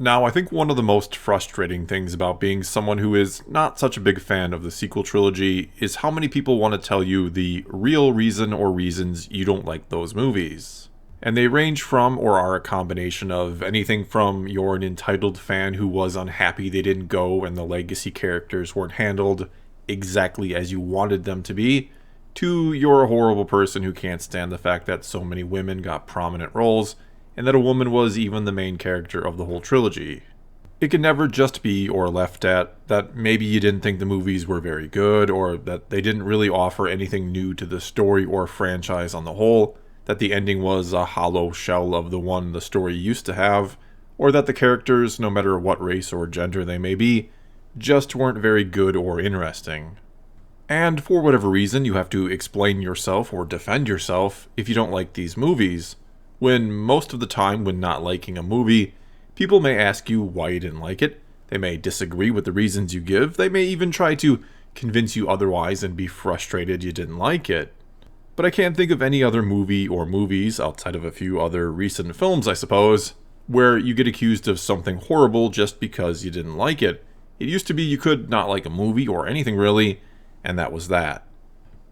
Now, I think one of the most frustrating things about being someone who is not such a big fan of the sequel trilogy is how many people want to tell you the real reason or reasons you don't like those movies. And they range from or are a combination of anything from you're an entitled fan who was unhappy they didn't go and the legacy characters weren't handled exactly as you wanted them to be, to you're a horrible person who can't stand the fact that so many women got prominent roles and that a woman was even the main character of the whole trilogy. It can never just be or left at that maybe you didn't think the movies were very good, or that they didn't really offer anything new to the story or franchise on the whole, that the ending was a hollow shell of the one the story used to have, or that the characters, no matter what race or gender they may be, just weren't very good or interesting. And for whatever reason, you have to explain yourself or defend yourself if you don't like these movies, when most of the time when not liking a movie, people may ask you why you didn't like it, they may disagree with the reasons you give, they may even try to convince you otherwise and be frustrated you didn't like it. But I can't think of any other movie or movies, outside of a few other recent films I suppose, where you get accused of something horrible just because you didn't like it. It used to be you could not like a movie or anything really, and that was that.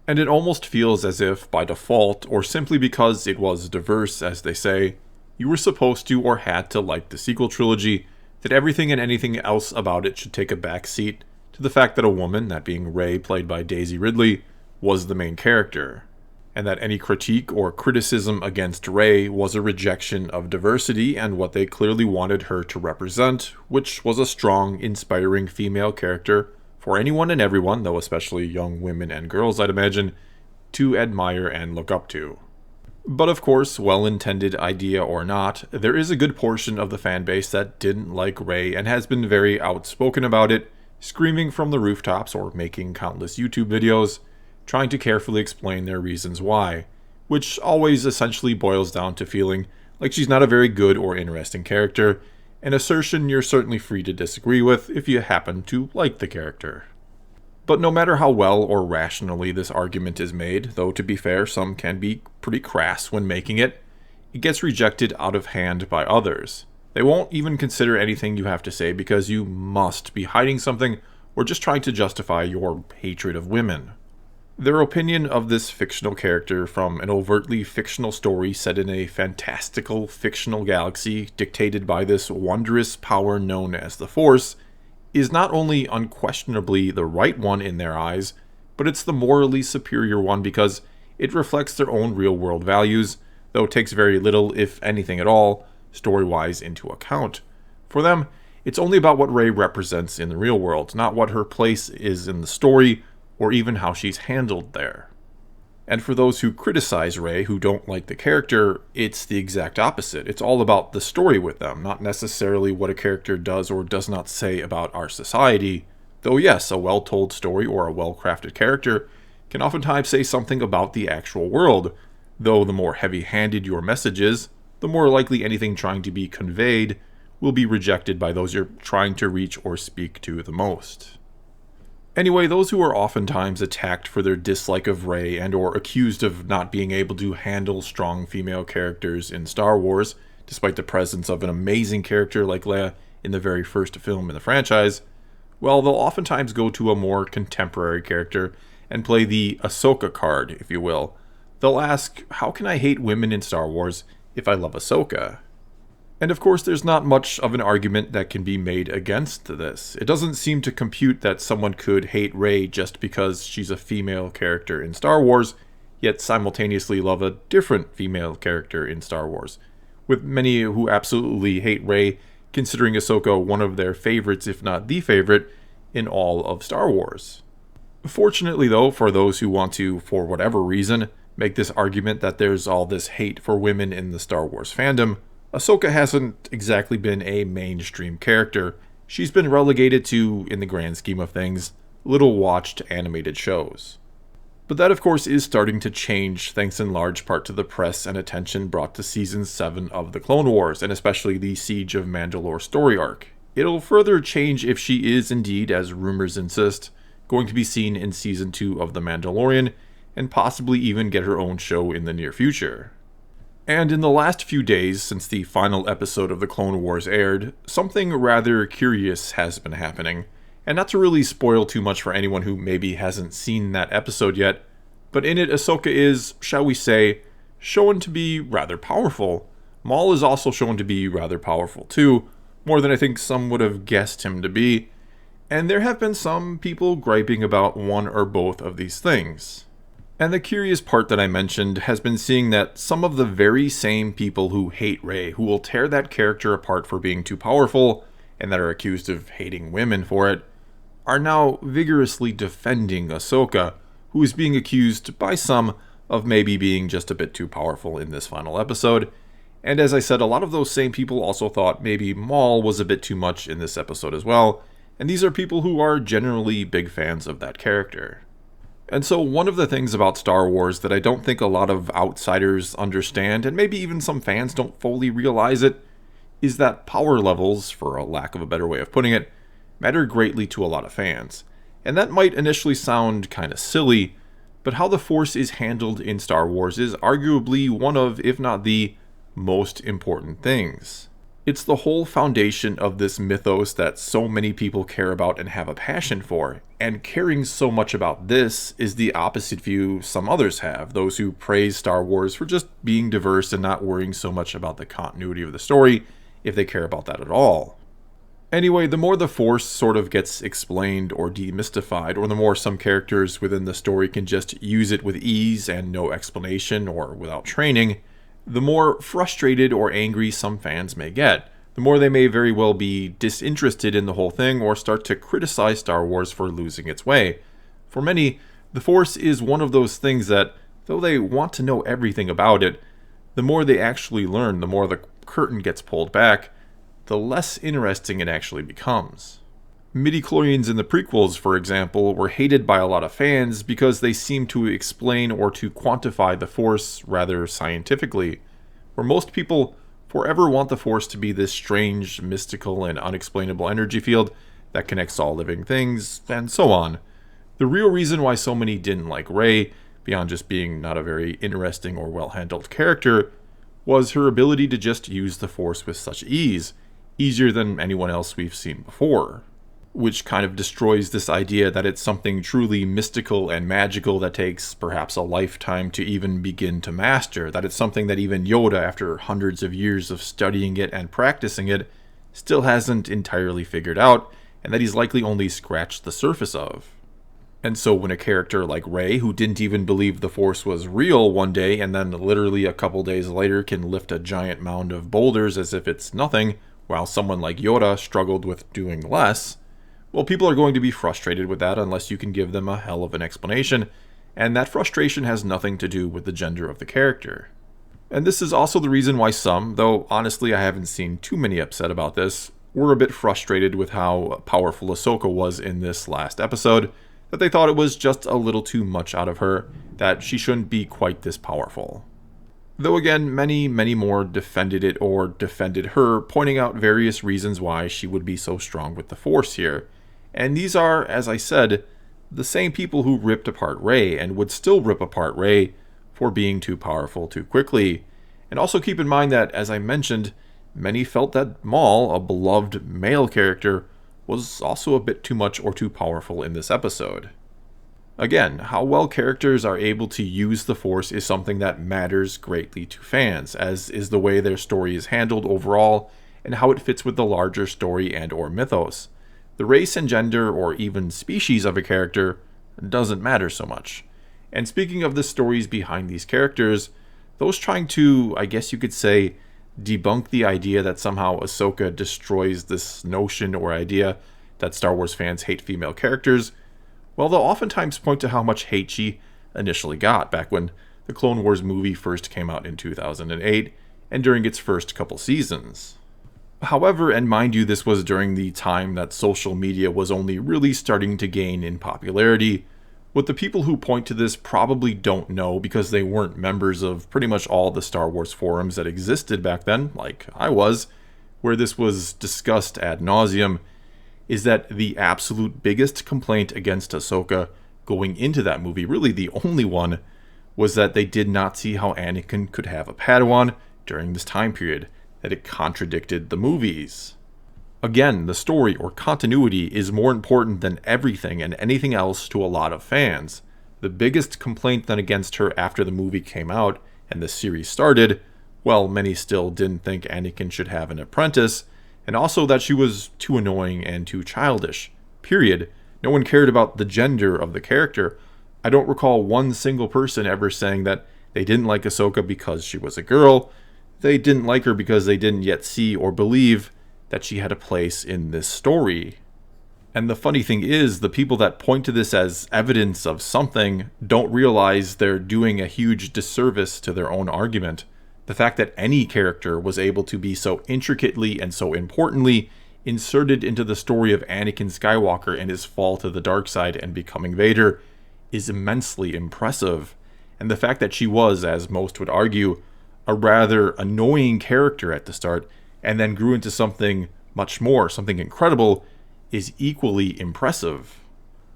And it almost feels as if, by default, or simply because it was diverse, as they say, you were supposed to or had to like the sequel trilogy, that everything and anything else about it should take a backseat to the fact that a woman, that being Rey, played by Daisy Ridley, was the main character. And that any critique or criticism against Rey was a rejection of diversity and what they clearly wanted her to represent, which was a strong, inspiring female character for anyone and everyone, though especially young women and girls, I'd imagine, to admire and look up to. But of course, well-intended idea or not, there is a good portion of the fanbase that didn't like Rey and has been very outspoken about it, screaming from the rooftops or making countless YouTube videos, trying to carefully explain their reasons why, which always essentially boils down to feeling like she's not a very good or interesting character, an assertion you're certainly free to disagree with if you happen to like the character. But no matter how well or rationally this argument is made, though to be fair, some can be pretty crass when making it, it gets rejected out of hand by others. They won't even consider anything you have to say because you must be hiding something or just trying to justify your hatred of women. Their opinion of this fictional character from an overtly fictional story set in a fantastical fictional galaxy dictated by this wondrous power known as the Force is not only unquestionably the right one in their eyes, but it's the morally superior one because it reflects their own real-world values, though takes very little, if anything at all, story-wise into account. For them, it's only about what Rey represents in the real world, not what her place is in the story, or even how she's handled there. And for those who criticize Rey, who don't like the character, it's the exact opposite. It's all about the story with them, not necessarily what a character does or does not say about our society. Though yes, a well-told story or a well-crafted character can oftentimes say something about the actual world, though the more heavy-handed your message is, the more likely anything trying to be conveyed will be rejected by those you're trying to reach or speak to the most. Anyway, those who are oftentimes attacked for their dislike of Rey and or accused of not being able to handle strong female characters in Star Wars, despite the presence of an amazing character like Leia in the very first film in the franchise, well, they'll oftentimes go to a more contemporary character and play the Ahsoka card, if you will. They'll ask, how can I hate women in Star Wars if I love Ahsoka? And of course, there's not much of an argument that can be made against this. It doesn't seem to compute that someone could hate Rey just because she's a female character in Star Wars, yet simultaneously love a different female character in Star Wars, with many who absolutely hate Rey considering Ahsoka one of their favorites, if not the favorite, in all of Star Wars. Fortunately though, for those who want to, for whatever reason, make this argument that there's all this hate for women in the Star Wars fandom, Ahsoka hasn't exactly been a mainstream character. She's been relegated to, in the grand scheme of things, little-watched animated shows. But that of course is starting to change thanks in large part to the press and attention brought to Season 7 of The Clone Wars, and especially the Siege of Mandalore story arc. It'll further change if she is indeed, as rumors insist, going to be seen in Season 2 of The Mandalorian, and possibly even get her own show in the near future. And in the last few days since the final episode of The Clone Wars aired, something rather curious has been happening. And not to really spoil too much for anyone who maybe hasn't seen that episode yet, but in it Ahsoka is, shall we say, shown to be rather powerful. Maul is also shown to be rather powerful too, more than I think some would have guessed him to be. And there have been some people griping about one or both of these things. And the curious part that I mentioned has been seeing that some of the very same people who hate Rey, who will tear that character apart for being too powerful, and that are accused of hating women for it, are now vigorously defending Ahsoka, who is being accused by some of maybe being just a bit too powerful in this final episode. And as I said, a lot of those same people also thought maybe Maul was a bit too much in this episode as well, and these are people who are generally big fans of that character. And so one of the things about Star Wars that I don't think a lot of outsiders understand, and maybe even some fans don't fully realize it, is that power levels, for a lack of a better way of putting it, matter greatly to a lot of fans. And that might initially sound kind of silly, but how the Force is handled in Star Wars is arguably one of, if not the, most important things. It's the whole foundation of this mythos that so many people care about and have a passion for, and caring so much about this is the opposite view some others have, those who praise Star Wars for just being diverse and not worrying so much about the continuity of the story, if they care about that at all. Anyway, the more the Force sort of gets explained or demystified, or the more some characters within the story can just use it with ease and no explanation or without training, the more frustrated or angry some fans may get. The more they may very well be disinterested in the whole thing or start to criticize Star Wars for losing its way. For many, the Force is one of those things that, though they want to know everything about it, the more they actually learn, the more the curtain gets pulled back, the less interesting it actually becomes. Midichlorians in the prequels, for example, were hated by a lot of fans because they seemed to explain or to quantify the Force rather scientifically, where most people forever want the Force to be this strange, mystical, and unexplainable energy field that connects all living things, and so on. The real reason why so many didn't like Rey, beyond just being not a very interesting or well-handled character, was her ability to just use the Force with such ease, easier than anyone else we've seen before. Which kind of destroys this idea that it's something truly mystical and magical that takes perhaps a lifetime to even begin to master, that it's something that even Yoda, after hundreds of years of studying it and practicing it, still hasn't entirely figured out, and that he's likely only scratched the surface of. And so when a character like Rey, who didn't even believe the Force was real one day and then literally a couple days later can lift a giant mound of boulders as if it's nothing, while someone like Yoda struggled with doing less, well, people are going to be frustrated with that unless you can give them a hell of an explanation, and that frustration has nothing to do with the gender of the character. And this is also the reason why some, though honestly I haven't seen too many upset about this, were a bit frustrated with how powerful Ahsoka was in this last episode, that they thought it was just a little too much out of her, that she shouldn't be quite this powerful. Though again, many more defended it or defended her, pointing out various reasons why she would be so strong with the Force here. And these are, as I said, the same people who ripped apart Rey and would still rip apart Rey for being too powerful too quickly. And also keep in mind that, as I mentioned, many felt that Maul, a beloved male character, was also a bit too much or too powerful in this episode. Again, how well characters are able to use the Force is something that matters greatly to fans, as is the way their story is handled overall and how it fits with the larger story and or mythos. The race and gender or even species of a character doesn't matter so much. And speaking of the stories behind these characters, those trying to, I guess you could say, debunk the idea that somehow Ahsoka destroys this notion or idea that Star Wars fans hate female characters, well, they'll oftentimes point to how much hate she initially got back when the Clone Wars movie first came out in 2008 and during its first couple seasons. However, and mind you, this was during the time that social media was only really starting to gain in popularity. What the people who point to this probably don't know, because they weren't members of pretty much all the Star Wars forums that existed back then, like I was, where this was discussed ad nauseum, is that the absolute biggest complaint against Ahsoka going into that movie, really the only one, was that they did not see how Anakin could have a Padawan during this time period, that it contradicted the movies. Again, the story or continuity is more important than everything and anything else to a lot of fans. The biggest complaint then against her after the movie came out and the series started, well, many still didn't think Anakin should have an apprentice, and also that she was too annoying and too childish. Period. No one cared about the gender of the character. I don't recall one single person ever saying that they didn't like Ahsoka because she was a girl. They didn't like her because they didn't yet see or believe that she had a place in this story. And the funny thing is, the people that point to this as evidence of something don't realize they're doing a huge disservice to their own argument. The fact that any character was able to be so intricately and so importantly inserted into the story of Anakin Skywalker and his fall to the dark side and becoming Vader is immensely impressive. And the fact that she was, as most would argue, a rather annoying character at the start and then grew into something much more, something incredible, is equally impressive.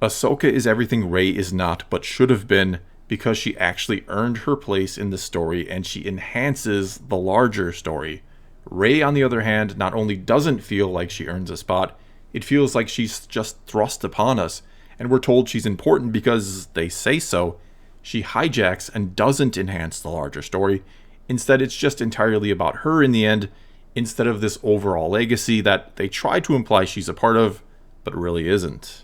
Ahsoka is everything Rey is not but should have been, because she actually earned her place in the story and she enhances the larger story. Rey, on the other hand, not only doesn't feel like she earns a spot, it feels like she's just thrust upon us, and we're told she's important because they say so. She hijacks and doesn't enhance the larger story. Instead, it's just entirely about her in the end, instead of this overall legacy that they try to imply she's a part of, but really isn't.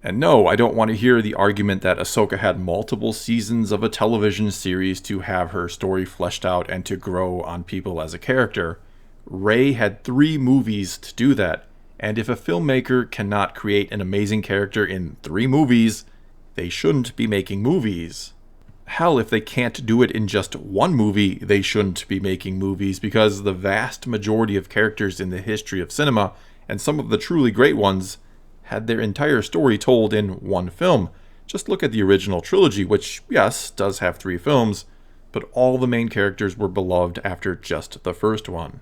And no, I don't want to hear the argument that Ahsoka had multiple seasons of a television series to have her story fleshed out and to grow on people as a character. Rey had 3 movies to do that, and if a filmmaker cannot create an amazing character in 3 movies, they shouldn't be making movies. Hell, if they can't do it in just 1 movie, they shouldn't be making movies, because the vast majority of characters in the history of cinema, and some of the truly great ones, had their entire story told in 1 film. Just look at the original trilogy, which, yes, does have 3 films, but all the main characters were beloved after just the first one.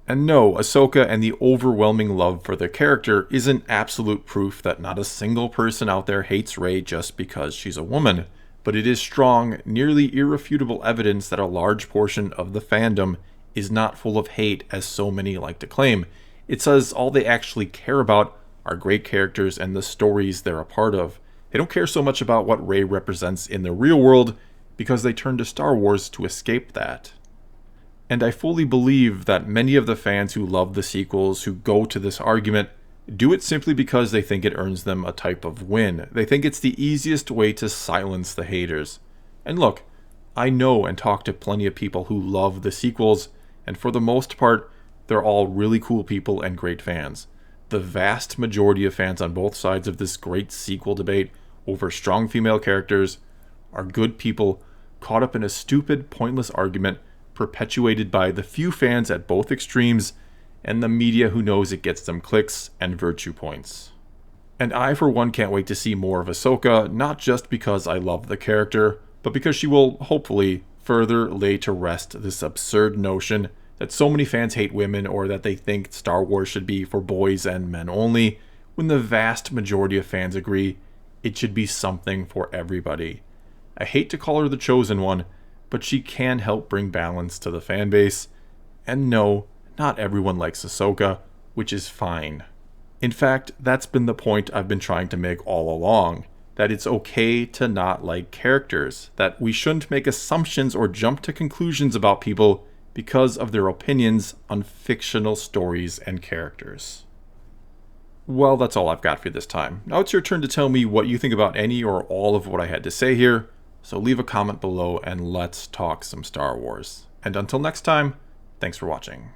And no, Ahsoka and the overwhelming love for the character isn't absolute proof that not a single person out there hates Rey just because she's a woman, but it is strong, nearly irrefutable evidence that a large portion of the fandom is not full of hate as so many like to claim. It says all they actually care about are great characters and the stories they're a part of. They don't care so much about what Rey represents in the real world because they turn to Star Wars to escape that. And I fully believe that many of the fans who love the sequels who go to this argument do it simply because they think it earns them a type of win. They think it's the easiest way to silence the haters. And look, I know and talk to plenty of people who love the sequels, and for the most part, they're all really cool people and great fans. The vast majority of fans on both sides of this great sequel debate over strong female characters are good people caught up in a stupid, pointless argument perpetuated by the few fans at both extremes and the media who knows it gets them clicks and virtue points. And I, for one, can't wait to see more of Ahsoka, not just because I love the character, but because she will, hopefully, further lay to rest this absurd notion that so many fans hate women or that they think Star Wars should be for boys and men only, when the vast majority of fans agree it should be something for everybody. I hate to call her the chosen one, but she can help bring balance to the fan base. And no, not everyone likes Ahsoka, which is fine. In fact, that's been the point I've been trying to make all along, that it's okay to not like characters, that we shouldn't make assumptions or jump to conclusions about people because of their opinions on fictional stories and characters. Well, that's all I've got for this time. Now it's your turn to tell me what you think about any or all of what I had to say here. So leave a comment below and let's talk some Star Wars. And until next time, thanks for watching.